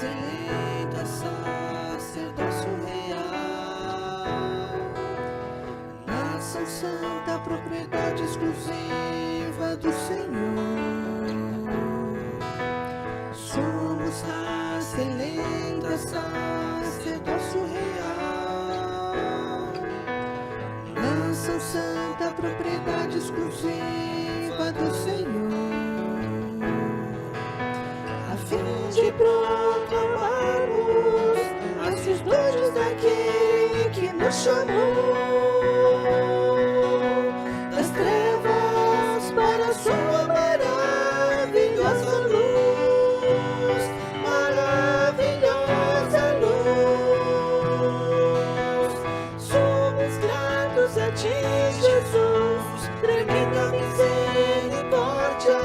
eleita, sacerdócio real, nação santa, propriedade exclusiva do Senhor. Somos raça eleita, sacerdócio real, nação santa, propriedade exclusiva do Senhor, a fim de proclamarmos as virtudes daquele que nos chamou das trevas para a sua maravilhosa luz, maravilhosa luz. Somos gratos a ti, Jesus, tremenda misericórdia.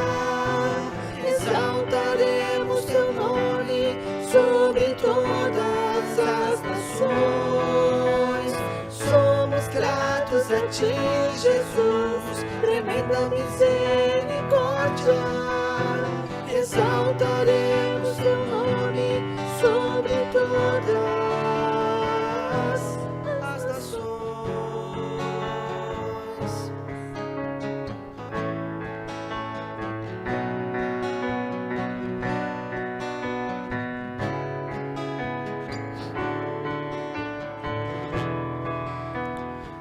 Exaltaremos teu nome sobre todas as nações. Somos gratos a ti, Jesus, tremenda misericórdia. Exaltaremos teu nome sobre todas as nações.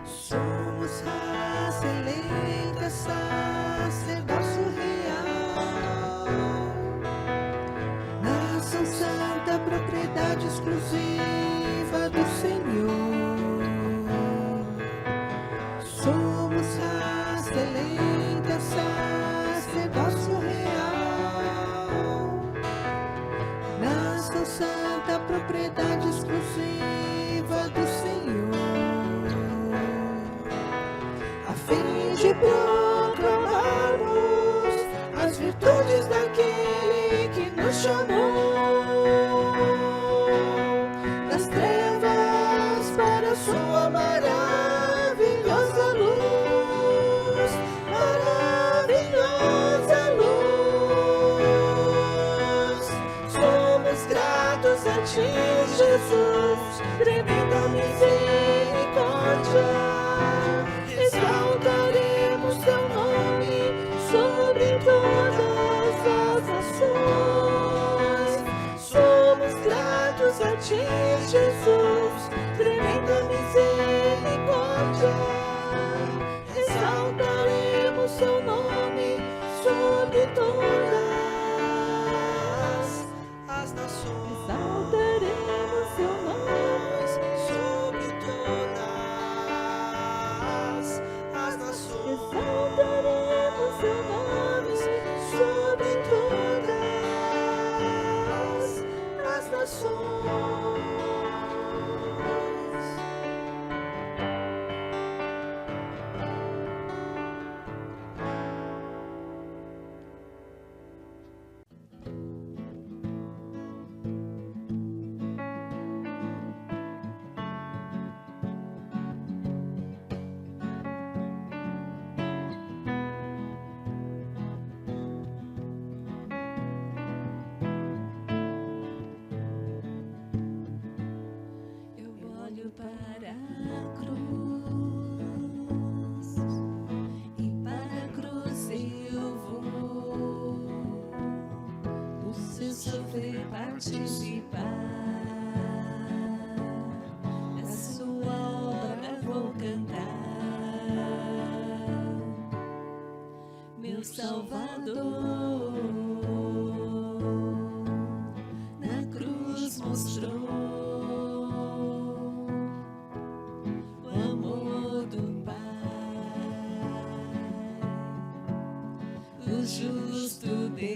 Somos raça eleita, sacerdócio real, nação santa, propriedade exclusiva do Senhor. Somos raça eleita, sacerdócio real, nação santa, propriedade exclusiva do Senhor, a fim de proclamarmos as virtudes daquele que nos chamou das trevas para a sua maravilhosa luz, maravilhosa luz. Somos gratos a ti, Jesus, tremenda misericórdia. Exaltaremos teu nome sobre todas as nações. Somos gratos a ti, Jesus, tremenda misericórdia. Exaltaremos teu nome sobre todas as nações. Exaltaremos teu nome sobre todas as nações. Exaltaremos teu nome sobre todas as nações. Eu olho para a cruz e para a cruz eu vou do seu sofrer participar, da sua obra vou cantar, meu Salvador na cruz mostrou o amor do Pai, o justo Deus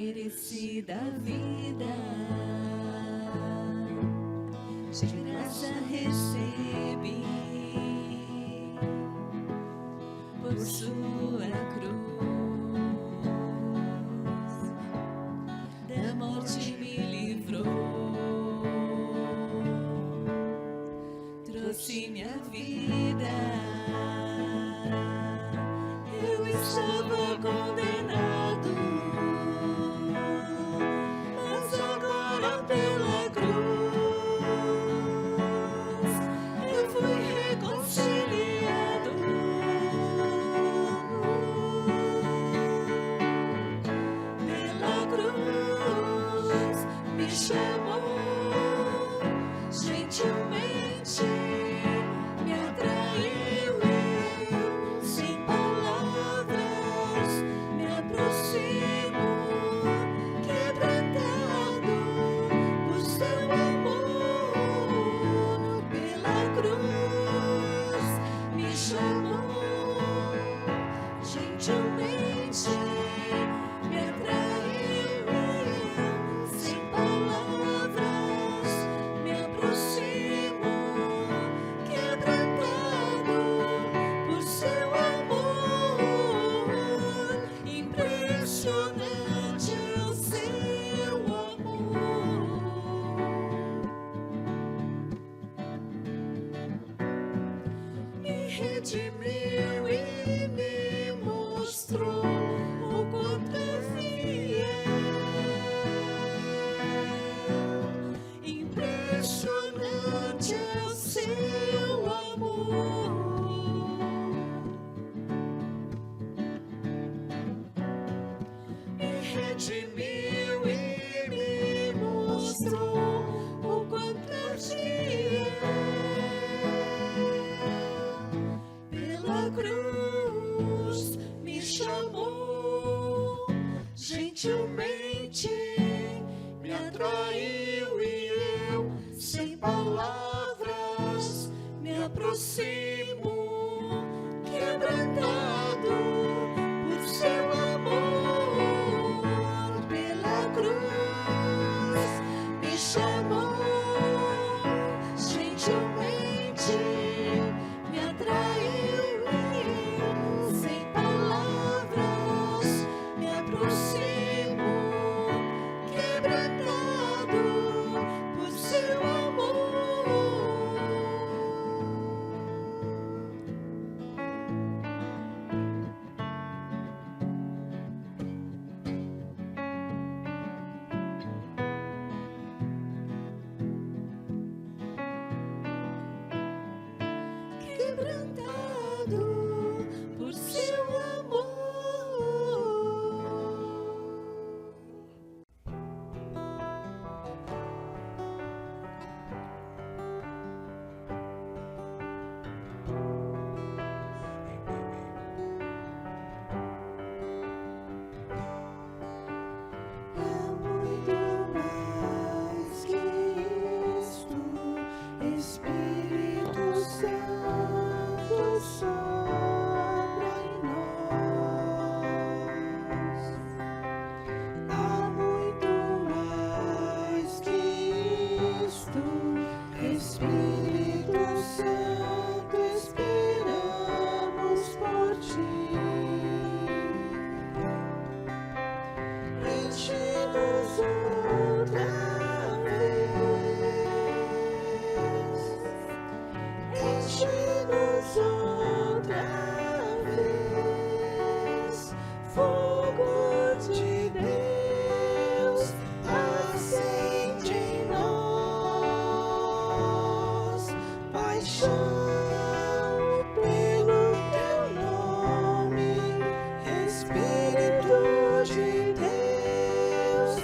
merecida vida, de graça recebi por sua cruz, da morte me livrou, trouxe minha vida. Eu estava condenado, mas agora pela cruz eu fui reconciliado. Pela cruz me chamou, gentilmente me atraiu. Eu, sem palavras, me aproximo, quebrantado por seu amor. Pela cruz me chamou, gentilmente me atraiu. Eu, sem palavras, me aproximo, quebrantado por seu amor. Impressionante é o seu amor. Me redimiu e me mostrou o quanto é fiel. Impressionante é o seu amor. Me redimiu e me mostrou o quanto é fiel. Pela cruz me chamou, gentilmente me atraiu. E eu, sem palavras, me aproximo, quebrantado por seu amor. Pela cruz me chamou, gentilmente me atraiu. E eu, sem palavras, me aproximo, quebrantado por seu amor. Quebrantado por seu amor. Há muito mais que isto, Espírito Santo sopra em nós. Há muito mais que isto, Espírito Santo, esperamos por ti. Enche-nos outra vez, enche-nos outra vez, fogo de Deus acende em nós, paixão pelo teu nome, Espírito de Deus,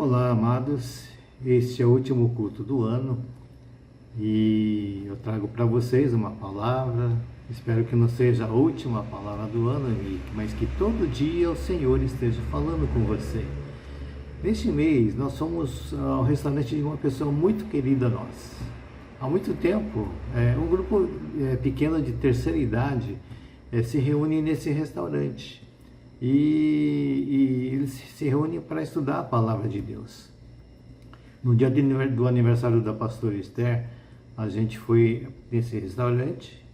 Olá, amados. Este é o último culto do ano e eu trago para vocês uma palavra. Espero que não seja a última palavra do ano, mas que todo dia o Senhor esteja falando com você. Neste mês, nós somos ao restaurante de uma pessoa muito querida nossa. Há muito tempo, um grupo pequeno de terceira idade se reúne nesse restaurante. E eles se reúnem para estudar a palavra de Deus. No dia do aniversário da pastora Esther, a gente foi nesse restaurante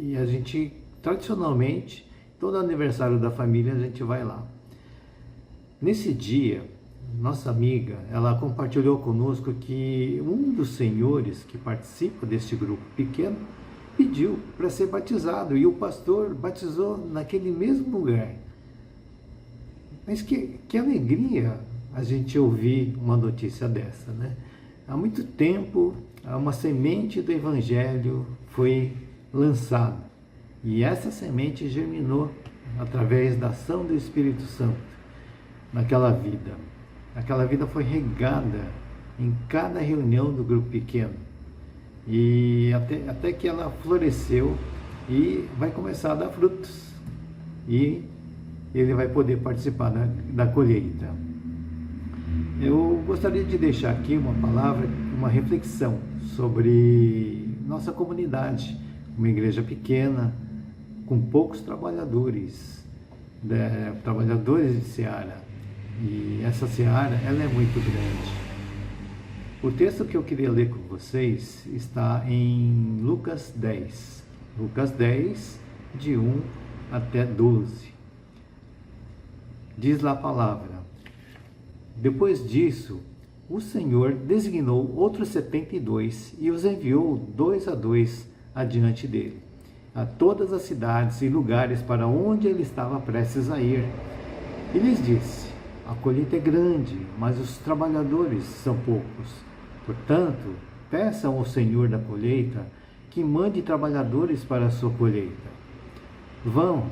e a gente, tradicionalmente, todo aniversário da família, a gente vai lá. Nesse dia, nossa amiga, ela compartilhou conosco que um dos senhores que participa deste grupo pequeno pediu para ser batizado e o pastor batizou naquele mesmo lugar. Mas que alegria a gente ouvir uma notícia dessa, né? Há muito tempo, uma semente do Evangelho foi lançada e essa semente germinou através da ação do Espírito Santo naquela vida. Aquela vida foi regada em cada reunião do grupo pequeno. E até que ela floresceu e vai começar a dar frutos. E ele vai poder participar da colheita. Eu gostaria de deixar aqui uma palavra, uma reflexão sobre nossa comunidade, uma igreja pequena, com poucos trabalhadores, trabalhadores de seara. E essa seara, ela é muito grande. O texto que eu queria ler com vocês está em Lucas 10. Lucas 10, de 1 até 12. Diz lá a palavra: Depois disso, o Senhor designou outros 72 e os enviou 2 a 2 adiante dele, a todas as cidades e lugares para onde ele estava prestes a ir. E lhes disse: A colheita é grande, mas os trabalhadores são poucos. Portanto, peçam ao Senhor da colheita que mande trabalhadores para a sua colheita. Vão,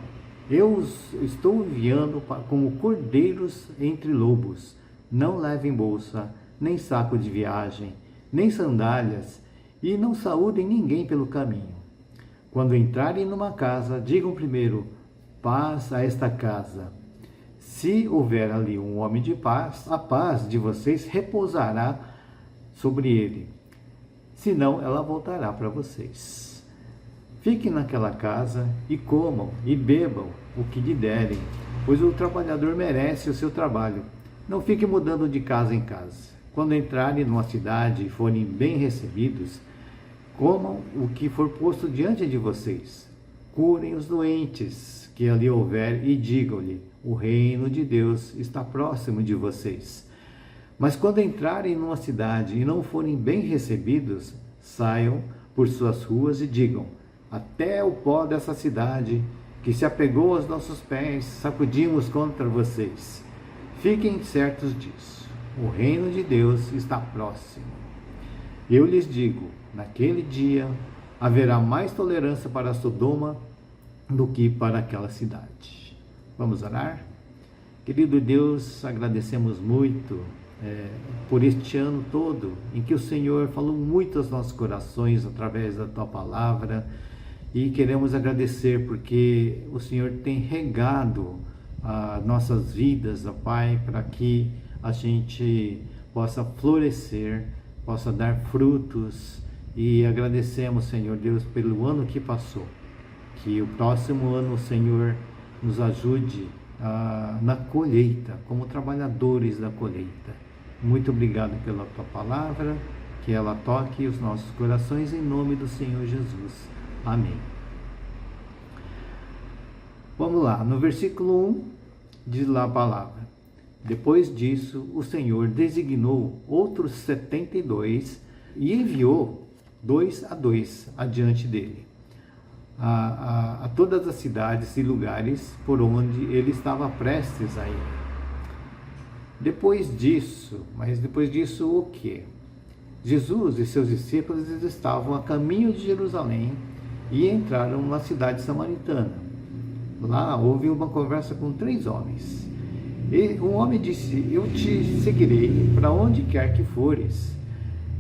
eu os estou enviando como cordeiros entre lobos. Não levem bolsa, nem saco de viagem, nem sandálias, e não saúdem ninguém pelo caminho. Quando entrarem numa casa, digam primeiro: paz a esta casa. Se houver ali um homem de paz, a paz de vocês repousará sobre ele, senão ela voltará para vocês. Fiquem naquela casa e comam e bebam o que lhe derem, pois o trabalhador merece o seu trabalho. Não fiquem mudando de casa em casa. Quando entrarem numa cidade e forem bem recebidos, comam o que for posto diante de vocês. Curem os doentes que ali houver e digam-lhe: o reino de Deus está próximo de vocês. Mas quando entrarem numa cidade e não forem bem recebidos, saiam por suas ruas e digam: até o pó dessa cidade, que se apegou aos nossos pés, sacudimos contra vocês. Fiquem certos disso. O reino de Deus está próximo. Eu lhes digo, naquele dia haverá mais tolerância para Sodoma do que para aquela cidade. Vamos orar? Querido Deus, agradecemos muito por este ano todo, em que o Senhor falou muito aos nossos corações através da Tua Palavra, e queremos agradecer porque o Senhor tem regado as nossas vidas, ó Pai, para que a gente possa florescer, possa dar frutos, e agradecemos, Senhor Deus, pelo ano que passou, que o próximo ano o Senhor nos ajude na colheita, como trabalhadores da colheita. Muito obrigado pela Tua Palavra, que ela toque os nossos corações em nome do Senhor Jesus. Amém. Vamos lá, no versículo 1, diz lá a palavra: Depois disso, o Senhor designou outros 72 e enviou 2 a 2 adiante dele, a todas as cidades e lugares por onde ele estava prestes a ir. Depois disso o quê? Jesus e seus discípulos estavam a caminho de Jerusalém e entraram na cidade samaritana. Lá houve uma conversa com 3 homens. E o homem disse: eu te seguirei para onde quer que fores.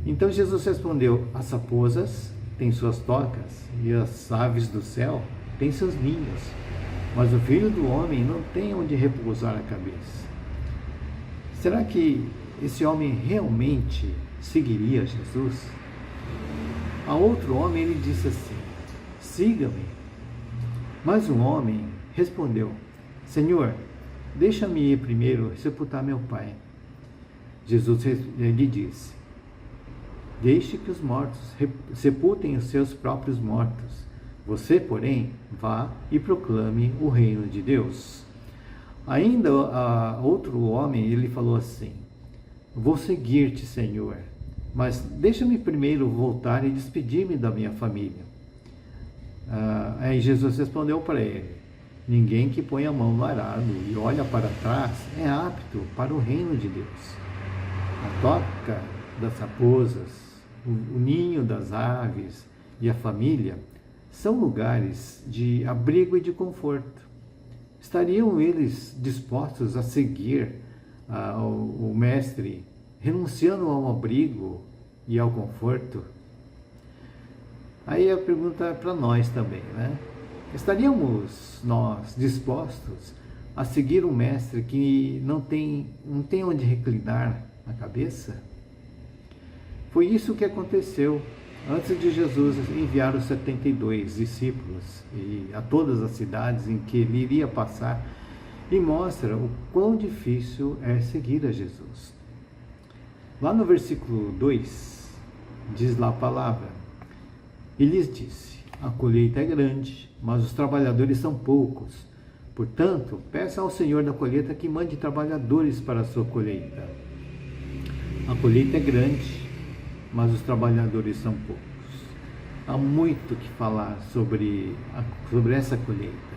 Então Jesus respondeu: as raposas têm suas tocas e as aves do céu têm seus ninhos, mas o Filho do Homem não tem onde repousar a cabeça. Será que esse homem realmente seguiria Jesus? A outro homem ele disse assim: siga-me. Mas o homem respondeu: Senhor, deixa-me ir primeiro sepultar meu pai. Jesus lhe disse: deixe que os mortos sepultem os seus próprios mortos. Você, porém, vá e proclame o reino de Deus. Ainda outro homem, ele falou assim: vou seguir-te, Senhor, mas deixa-me primeiro voltar e despedir-me da minha família. Aí Jesus respondeu para ele: ninguém que põe a mão no arado e olha para trás é apto para o reino de Deus. A toca das raposas, o ninho das aves e a família são lugares de abrigo e de conforto. Estariam eles dispostos a seguir o Mestre, renunciando ao abrigo e ao conforto? Aí a pergunta é para nós também, né? Estaríamos nós dispostos a seguir um Mestre que não tem onde reclinar a cabeça? Foi isso que aconteceu antes de Jesus enviar os 72 discípulos a todas as cidades em que ele iria passar, e mostra o quão difícil é seguir a Jesus. Lá no versículo 2, diz lá a palavra: e lhes disse: a colheita é grande, mas os trabalhadores são poucos. Portanto, peça ao Senhor da colheita que mande trabalhadores para a sua colheita. A colheita é grande, mas os trabalhadores são poucos. Há muito que falar sobre essa colheita.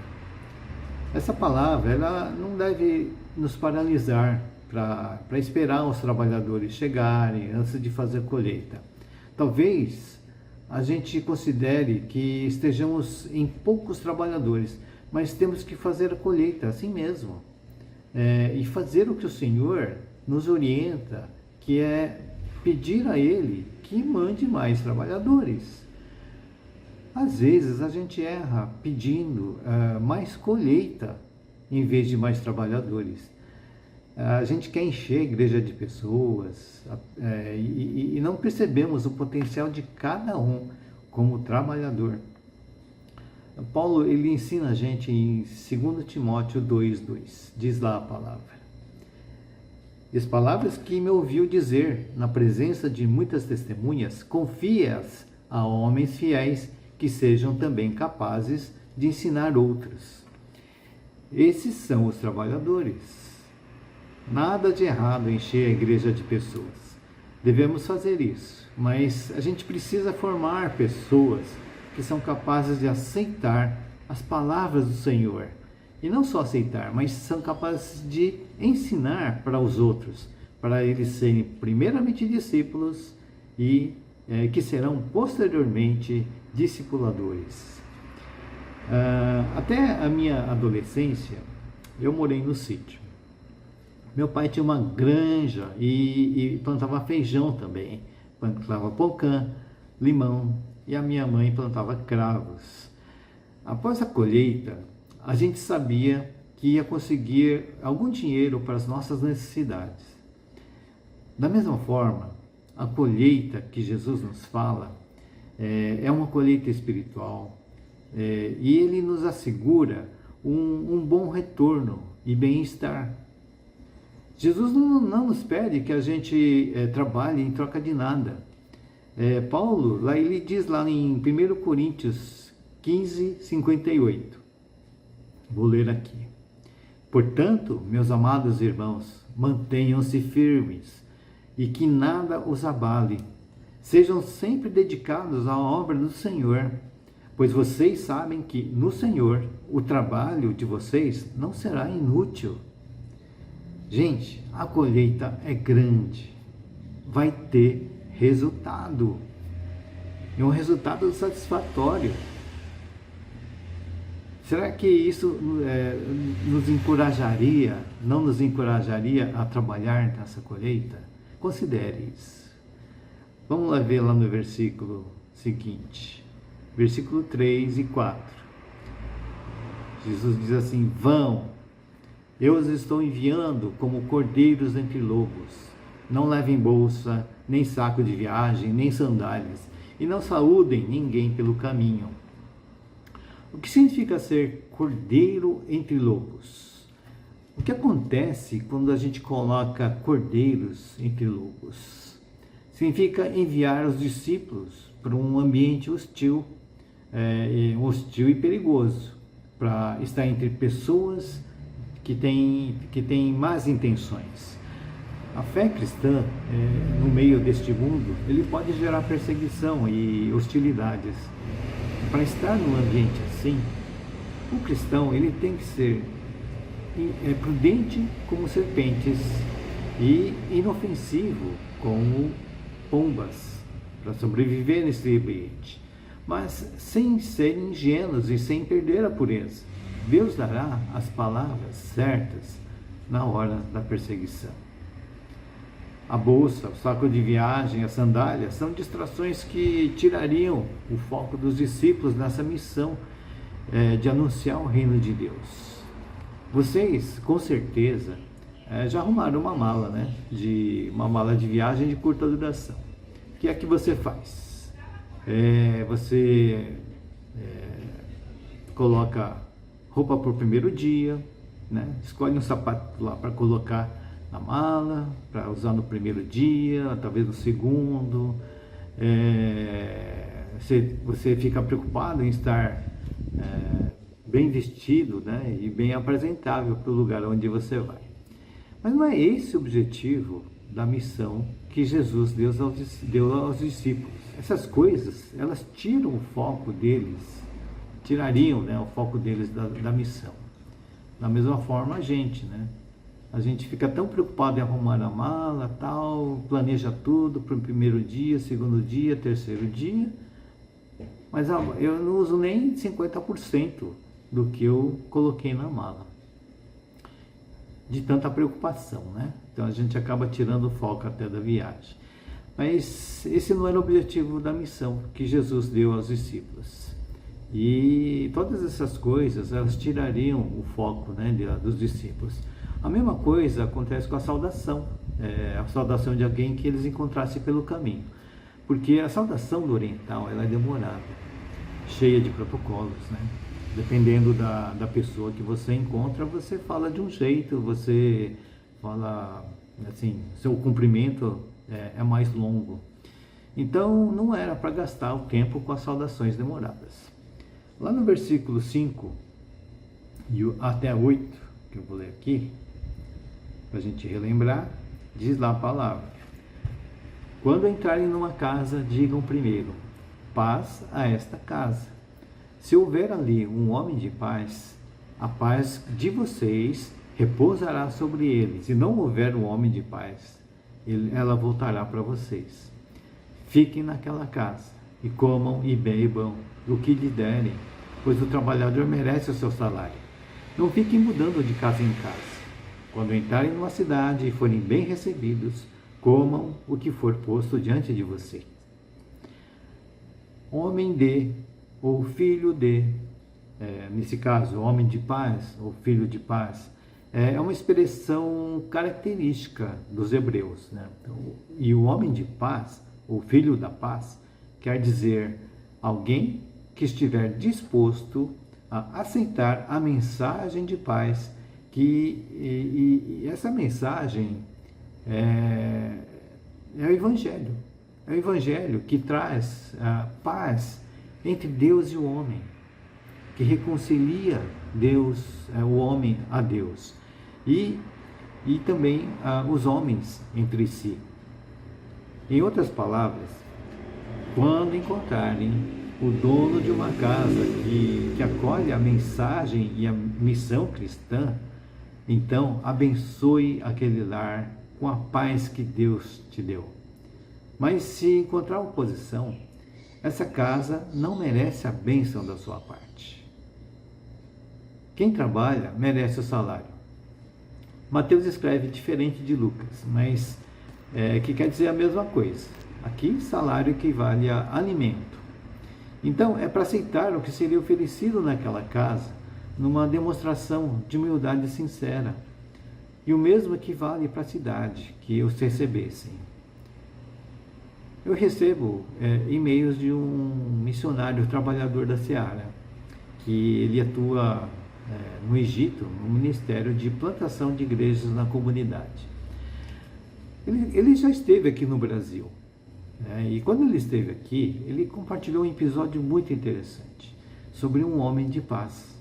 Essa palavra, ela não deve nos paralisar para esperar os trabalhadores chegarem antes de fazer a colheita. Talvez a gente considere que estejamos em poucos trabalhadores, mas temos que fazer a colheita assim mesmo. E fazer o que o Senhor nos orienta, que é pedir a Ele que mande mais trabalhadores. Às vezes a gente erra pedindo mais colheita em vez de mais trabalhadores. A gente quer encher a igreja de pessoas e não percebemos o potencial de cada um como trabalhador. Paulo ele ensina a gente em 2 Timóteo 2,2, diz lá a palavra: e as palavras que me ouviu dizer na presença de muitas testemunhas, confia-as a homens fiéis que sejam também capazes de ensinar outros. Esses são os trabalhadores. Nada de errado em encher a igreja de pessoas. Devemos fazer isso, mas a gente precisa formar pessoas que são capazes de aceitar as palavras do Senhor. E não só aceitar, mas são capazes de ensinar para os outros, para eles serem primeiramente discípulos e que serão posteriormente discipuladores. Até a minha adolescência, eu morei no sítio. Meu pai tinha uma granja e plantava feijão também, plantava pocã, limão, e a minha mãe plantava cravos. Após a colheita, a gente sabia que ia conseguir algum dinheiro para as nossas necessidades. Da mesma forma, a colheita que Jesus nos fala é uma colheita espiritual, e Ele nos assegura um bom retorno e bem-estar. Jesus não nos pede que a gente trabalhe em troca de nada. Paulo, lá ele diz lá em 1 Coríntios 15, 58. Vou ler aqui. Portanto, meus amados irmãos, mantenham-se firmes e que nada os abale. Sejam sempre dedicados à obra do Senhor, pois vocês sabem que no Senhor o trabalho de vocês não será inútil. Gente, a colheita é grande, vai ter resultado, e um resultado satisfatório. Será que isso nos encorajaria, não nos encorajaria a trabalhar nessa colheita? Considere isso. Vamos lá ver lá no versículo seguinte, versículo 3 e 4. Jesus diz assim: vão, eu os estou enviando como cordeiros entre lobos. Não levem bolsa, nem saco de viagem, nem sandálias, e não saúdem ninguém pelo caminho. O que significa ser cordeiro entre lobos? O que acontece quando a gente coloca cordeiros entre lobos? Significa enviar os discípulos para um ambiente hostil e perigoso, para estar entre pessoas que têm más intenções. A fé cristã, no meio deste mundo, ele pode gerar perseguição e hostilidades. Para estar num ambiente assim, o cristão ele tem que ser prudente como serpentes e inofensivo como pombas, para sobreviver nesse ambiente, mas sem ser ingênuos e sem perder a pureza. Deus dará as palavras certas na hora da perseguição. A bolsa, o saco de viagem, a sandália são distrações que tirariam o foco dos discípulos nessa missão de anunciar o reino de Deus. Vocês, com certeza, já arrumaram uma mala, né? Uma mala de viagem de curta duração. O que é que você faz? Você coloca roupa para o primeiro dia, né? Escolhe um sapato lá para colocar na mala, para usar no primeiro dia, talvez no segundo. Você fica preocupado em estar bem vestido, né, e bem apresentável para o lugar onde você vai. Mas não é esse o objetivo da missão que Jesus deu aos discípulos. Essas coisas, elas tiram o foco deles, tirariam, né, o foco deles da missão. Da mesma forma a gente, né? A gente fica tão preocupado em arrumar a mala, tal, planeja tudo para o primeiro dia, segundo dia, terceiro dia, mas eu não uso nem 50% do que eu coloquei na mala, de tanta preocupação, né? Então a gente acaba tirando o foco até da viagem. Mas esse não era o objetivo da missão que Jesus deu aos discípulos. E todas essas coisas, elas tirariam o foco, né, dos discípulos. A mesma coisa acontece com a saudação de alguém que eles encontrassem pelo caminho. Porque a saudação do oriental, ela é demorada, cheia de protocolos, né? Dependendo da pessoa que você encontra, você fala de um jeito, você fala assim, seu cumprimento é mais longo. Então, não era para gastar o tempo com as saudações demoradas. Lá no versículo 5 até 8, que eu vou ler aqui, para a gente relembrar, diz lá a palavra: quando entrarem numa casa, digam primeiro, paz a esta casa. Se houver ali um homem de paz, a paz de vocês repousará sobre ele. Se não houver um homem de paz, ela voltará para vocês. Fiquem naquela casa e comam e bebam o que lhe derem, pois o trabalhador merece o seu salário. Não fiquem mudando de casa em casa. Quando entrarem numa cidade e forem bem recebidos, comam o que for posto diante de vocês. Homem de, ou filho de, nesse caso, homem de paz, ou filho de paz, é uma expressão característica dos hebreus, né? E o homem de paz, ou filho da paz, quer dizer alguém que estiver disposto a aceitar a mensagem de paz, e essa mensagem é o Evangelho. É o Evangelho que traz a paz entre Deus e o homem, que reconcilia o homem a Deus, e também os homens entre si. Em outras palavras, quando encontrarem o dono de uma casa que acolhe a mensagem e a missão cristã, então abençoe aquele lar com a paz que Deus te deu. Mas se encontrar oposição, essa casa não merece a bênção da sua parte. Quem trabalha merece o salário. Mateus escreve diferente de Lucas, mas que quer dizer a mesma coisa. Aqui, salário equivale a alimento. Então, é para aceitar o que seria oferecido naquela casa, numa demonstração de humildade sincera. E o mesmo equivale para a cidade, que os recebessem. Eu recebo e-mails de um missionário trabalhador da Seara, que ele atua no Egito, no Ministério de Plantação de Igrejas na Comunidade. Ele já esteve aqui no Brasil, né? E quando ele esteve aqui, ele compartilhou um episódio muito interessante sobre um homem de paz.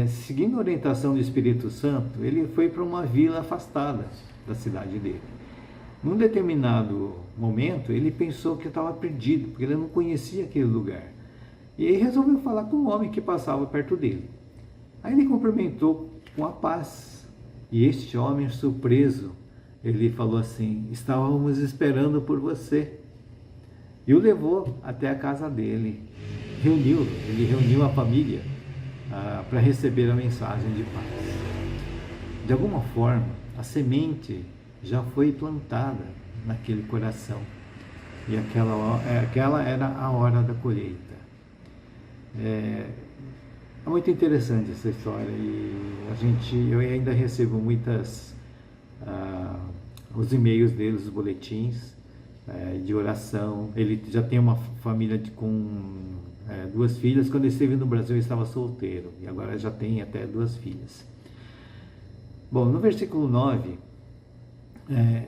Seguindo a orientação do Espírito Santo, ele foi para uma vila afastada da cidade dele. Num determinado momento, ele pensou que estava perdido, porque ele não conhecia aquele lugar. E aí resolveu falar com um homem que passava perto dele. Aí ele cumprimentou com a paz. E este homem, surpreso, ele falou assim: estávamos esperando por você. E o levou até a casa dele. Ele reuniu a família para receber a mensagem de paz. De alguma forma, a semente já foi plantada naquele coração. E aquela era a hora da colheita. É muito interessante essa história, e eu ainda recebo os e-mails dele, os boletins de oração. Ele já tem uma família com 2 filhas. Quando ele esteve no Brasil, ele estava solteiro, e agora já tem até 2 filhas. Bom, no versículo 9,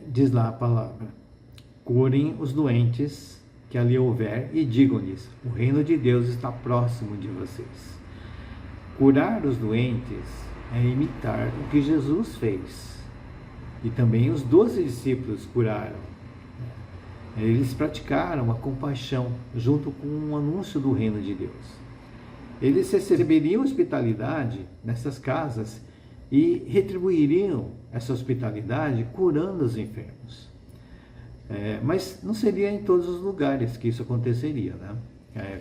diz lá a palavra: curem os doentes que ali houver e digam-lhes: o reino de Deus está próximo de vocês. Curar os doentes é imitar o que Jesus fez. E também os 12 discípulos curaram. Eles praticaram a compaixão junto com o anúncio do reino de Deus. Eles receberiam hospitalidade nessas casas e retribuiriam essa hospitalidade curando os enfermos. Mas não seria em todos os lugares que isso aconteceria, né?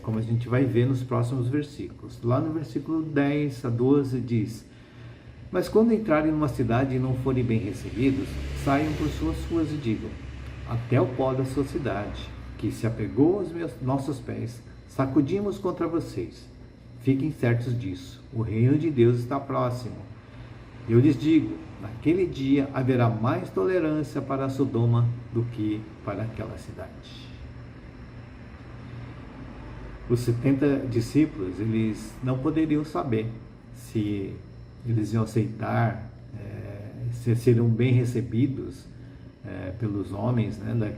Como a gente vai ver nos próximos versículos. Lá no versículo 10 a 12 diz: mas quando entrarem numa cidade e não forem bem recebidos, saiam por suas ruas e digam: até o pó da sua cidade, que se apegou aos nossos pés, sacudimos contra vocês. Fiquem certos disso, o reino de Deus está próximo. Eu lhes digo, naquele dia haverá mais tolerância para Sodoma do que para aquela cidade. Os 70 discípulos, eles não poderiam saber se eles iam aceitar, se seriam bem recebidos pelos homens, né,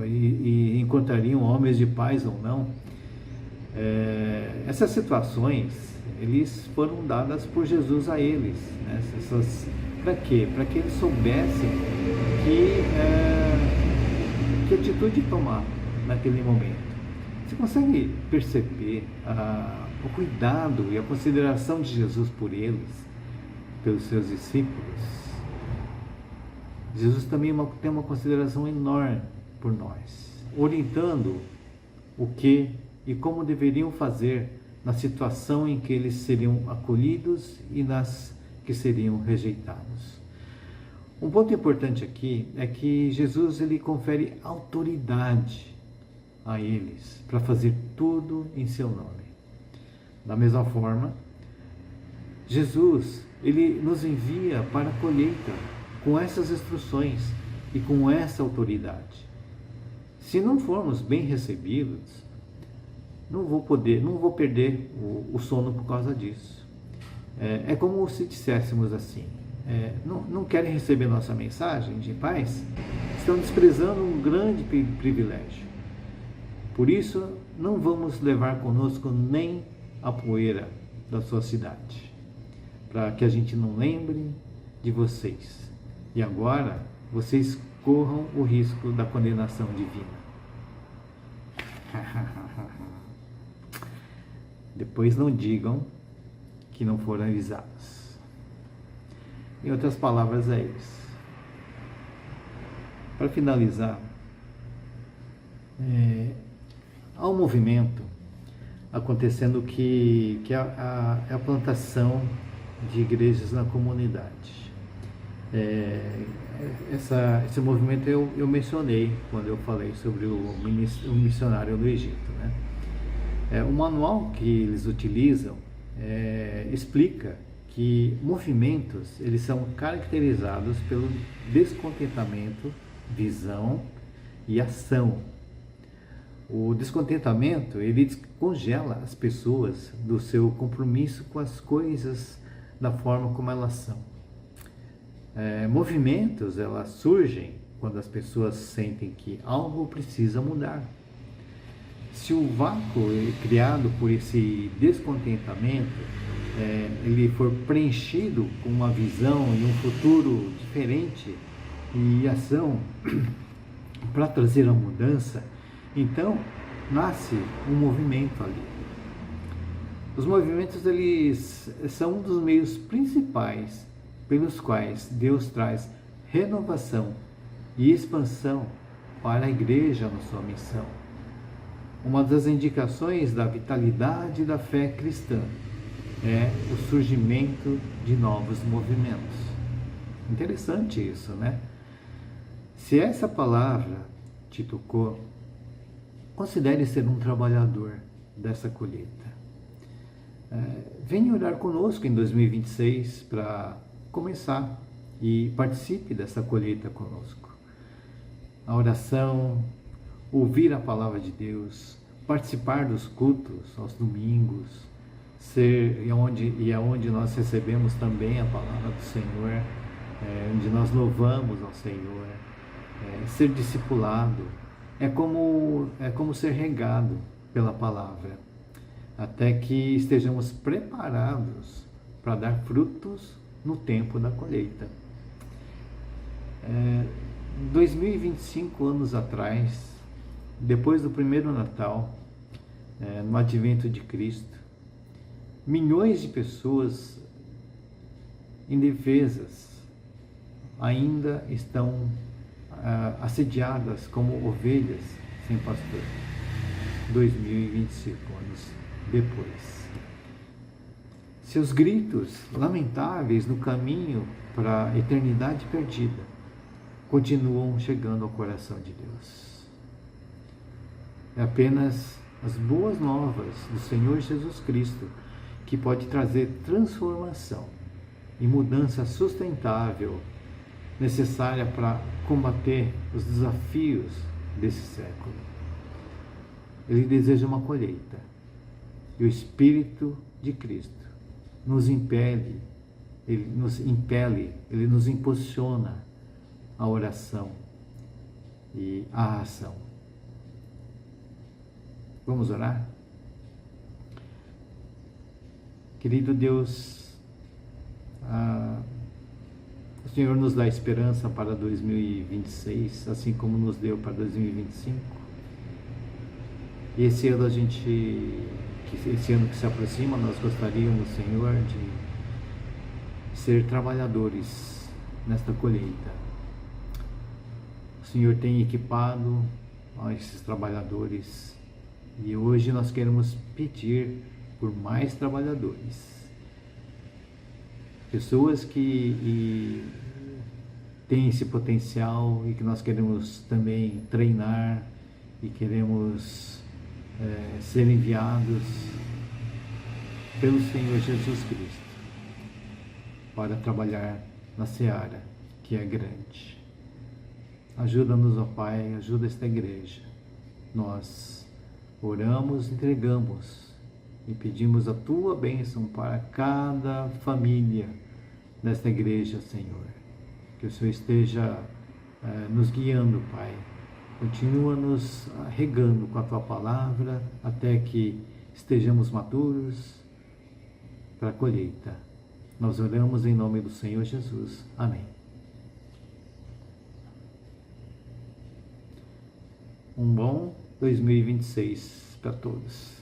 e encontrariam homens de paz ou não. Essas situações, eles foram dadas por Jesus a eles, né? Para quê? Para que eles soubessem que atitude tomar naquele momento. Você consegue perceber o cuidado e a consideração de Jesus por eles, pelos seus discípulos? Jesus também tem uma consideração enorme por nós, orientando o que e como deveriam fazer na situação em que eles seriam acolhidos e nas que seriam rejeitados. Um ponto importante aqui é que Jesus ele confere autoridade a eles para fazer tudo em seu nome. Da mesma forma, Jesus ele nos envia para a colheita com essas instruções e com essa autoridade. Se não formos bem recebidos, não vou perder o sono por causa disso. É como se disséssemos assim: não querem receber nossa mensagem de paz? Estão desprezando um grande privilégio. Por isso, não vamos levar conosco nem a poeira da sua cidade, para que a gente não lembre de vocês. E agora, vocês corram o risco da condenação divina. Depois não digam que não foram avisados. Em outras palavras, é isso. Para finalizar, há um movimento acontecendo que é a plantação de igrejas na comunidade. Esse movimento eu mencionei quando eu falei sobre o missionário no Egito, né? O manual que eles utilizam explica que movimentos eles são caracterizados pelo descontentamento, visão e ação. O descontentamento ele congela as pessoas do seu compromisso com as coisas da forma como elas são. Movimentos elas surgem quando as pessoas sentem que algo precisa mudar. Se o vácuo criado por esse descontentamento ele for preenchido com uma visão e um futuro diferente e ação para trazer a mudança, então nasce um movimento ali. Os movimentos eles são um dos meios principais pelos quais Deus traz renovação e expansão para a igreja na sua missão. Uma das indicações da vitalidade da fé cristã é o surgimento de novos movimentos. Interessante isso, né? Se essa palavra te tocou, considere ser um trabalhador dessa colheita. Venha orar conosco em 2026 para começar e participe dessa colheita conosco. A oração, ouvir a palavra de Deus, participar dos cultos aos domingos, onde nós recebemos também a palavra do Senhor, onde nós louvamos ao Senhor, ser discipulado, é como ser regado pela palavra, até que estejamos preparados para dar frutos no tempo da colheita. 2025 anos atrás, depois do primeiro Natal, no advento de Cristo, milhões de pessoas indefesas ainda estão assediadas como ovelhas sem pastor. 2025 anos depois. Seus gritos lamentáveis no caminho para a eternidade perdida continuam chegando ao coração de Deus. É apenas as boas novas do Senhor Jesus Cristo que pode trazer transformação e mudança sustentável necessária para combater os desafios desse século. Ele deseja uma colheita e o Espírito de Cristo nos impele, ele nos impulsiona a oração e a ação. Vamos orar? Querido Deus, o Senhor nos dá esperança para 2026, assim como nos deu para 2025. E esse ano esse ano que se aproxima, nós gostaríamos, Senhor, de ser trabalhadores nesta colheita. O Senhor tem equipado esses trabalhadores e hoje nós queremos pedir por mais trabalhadores. Pessoas que têm esse potencial e que nós queremos também treinar e queremos ser enviados pelo Senhor Jesus Cristo para trabalhar na seara que é grande. Ajuda-nos, ó Pai, ajuda esta igreja. Nós oramos, entregamos e pedimos a Tua bênção para cada família desta igreja, Senhor. Que o Senhor esteja nos guiando, Pai. Continua nos regando com a Tua palavra até que estejamos maduros para a colheita. Nós oramos em nome do Senhor Jesus. Amém. Um bom 2026 para todos.